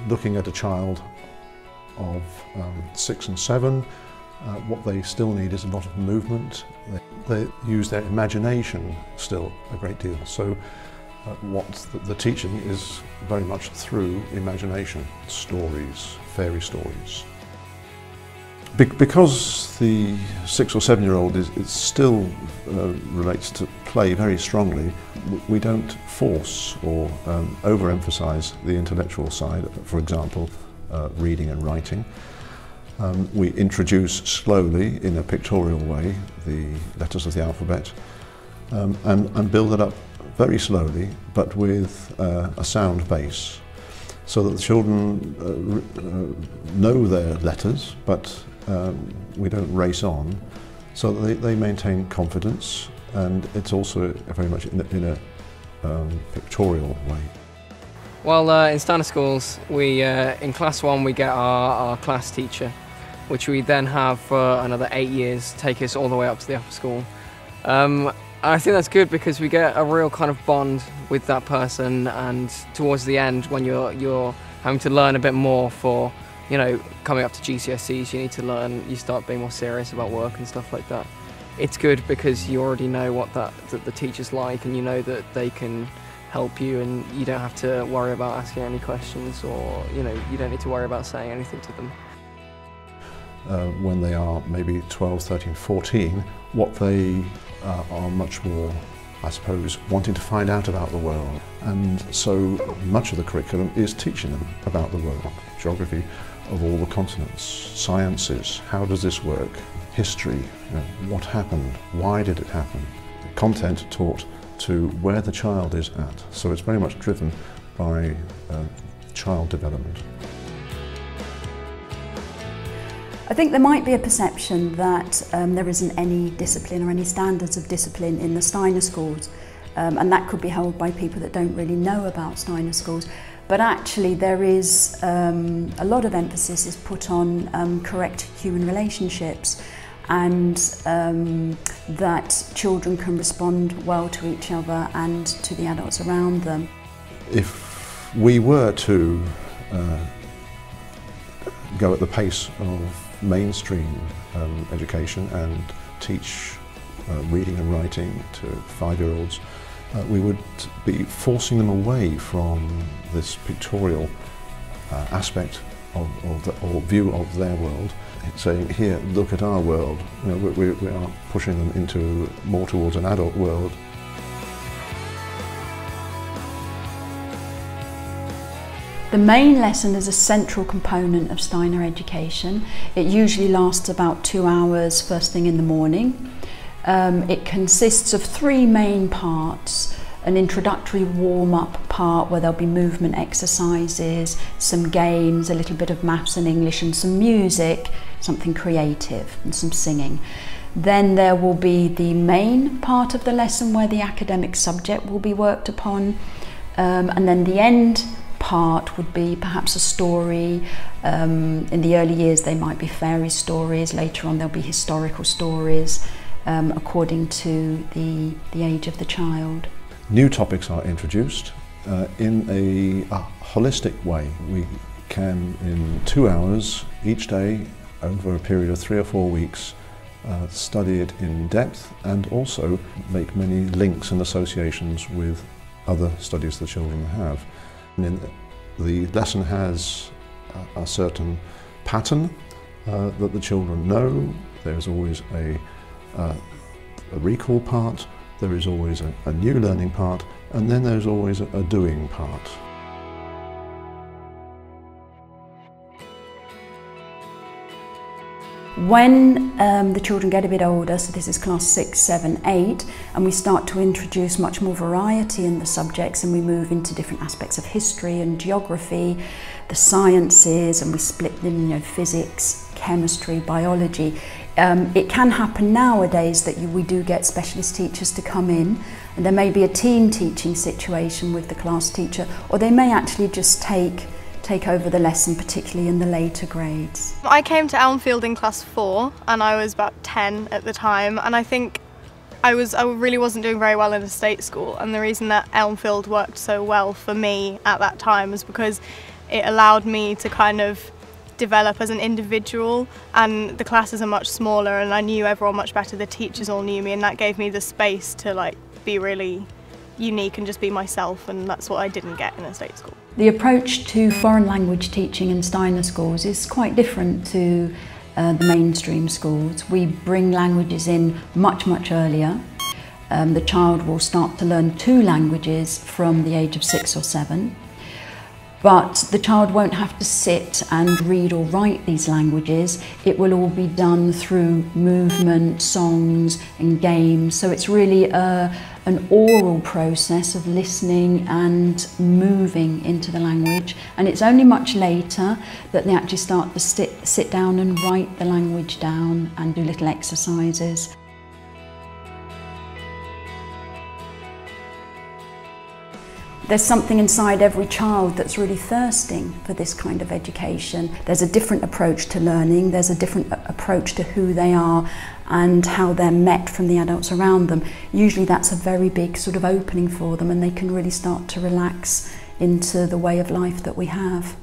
looking at a child of 6 and 7, what they still need is a lot of movement. They use their imagination still a great deal. So what the teaching is very much through imagination, stories, fairy stories. Because the 6 or 7-year-old is still relates to play very strongly, we don't force or overemphasize the intellectual side, for example, reading and writing. We introduce slowly, in a pictorial way, the letters of the alphabet and build it up very slowly, but with a sound base, so that the children know their letters, but we don't race on, so that they maintain confidence, and it's also very much in a pictorial way. Well, in Steiner schools, we in class 1 we get our class teacher, which we then have for another 8 years, take us all the way up to the upper school. I think that's good because we get a real kind of bond with that person, and towards the end, when you're having to learn a bit more for, you know, coming up to GCSEs, you need to learn, you start being more serious about work and stuff like that. It's good because you already know what that the teacher's like, and you know that they can help you, and you don't have to worry about asking any questions, or, you know, you don't need to worry about saying anything to them. When they are maybe 12, 13, 14, what they are much more, I suppose, wanting to find out about the world. And so much of the curriculum is teaching them about the world. Geography of all the continents, sciences, how does this work, history, you know, what happened, why did it happen. The content taught to where the child is at. So it's very much driven by child development. I think there might be a perception that there isn't any discipline or any standards of discipline in the Steiner schools, and that could be held by people that don't really know about Steiner schools. But actually there is a lot of emphasis is put on correct human relationships, and that children can respond well to each other and to the adults around them. If we were to go at the pace of mainstream education and teach reading and writing to 5-year-olds, we would be forcing them away from this pictorial aspect or view of their world, saying, here, look at our world. You know, we are pushing them into more towards an adult world. The main lesson is a central component of Steiner education. It usually lasts about 2 hours first thing in the morning. It consists of 3 main parts: an introductory warm-up part where there'll be movement exercises, some games, a little bit of maths and English, and some music, something creative, and some singing. Then there will be the main part of the lesson where the academic subject will be worked upon, and then the end part would be perhaps a story. In the early years they might be fairy stories, later on there'll be historical stories, according to the age of the child. New topics are introduced in a holistic way. We can, in 2 hours each day, over a period of 3 or 4 weeks, study it in depth and also make many links and associations with other studies the children have. And the lesson has a certain pattern that the children know. There's always a recall part, there is always a new learning part, and then there's always a doing part. When the children get a bit older, so this is class 6, 7, 8, and we start to introduce much more variety in the subjects, and we move into different aspects of history and geography, the sciences, and we split them, you know, physics, chemistry, biology. It can happen nowadays that we do get specialist teachers to come in, and there may be a team teaching situation with the class teacher, or they may actually just take over the lesson, particularly in the later grades. I came to Elmfield in class 4 and I was about 10 at the time, and I think I really wasn't doing very well in a state school, and the reason that Elmfield worked so well for me at that time was because it allowed me to kind of develop as an individual, and the classes are much smaller and I knew everyone much better, the teachers all knew me, and that gave me the space to like be really unique and just be myself, and that's what I didn't get in a state school. The approach to foreign language teaching in Steiner schools is quite different to the mainstream schools. We bring languages in much earlier. The child will start to learn 2 languages from the age of 6 or 7. But the child won't have to sit and read or write these languages. It will all be done through movement, songs and games. So it's really an oral process of listening and moving into the language. And it's only much later that they actually start to sit down and write the language down and do little exercises. There's something inside every child that's really thirsting for this kind of education. There's a different approach to learning, there's a different approach to who they are and how they're met from the adults around them. Usually that's a very big sort of opening for them, and they can really start to relax into the way of life that we have.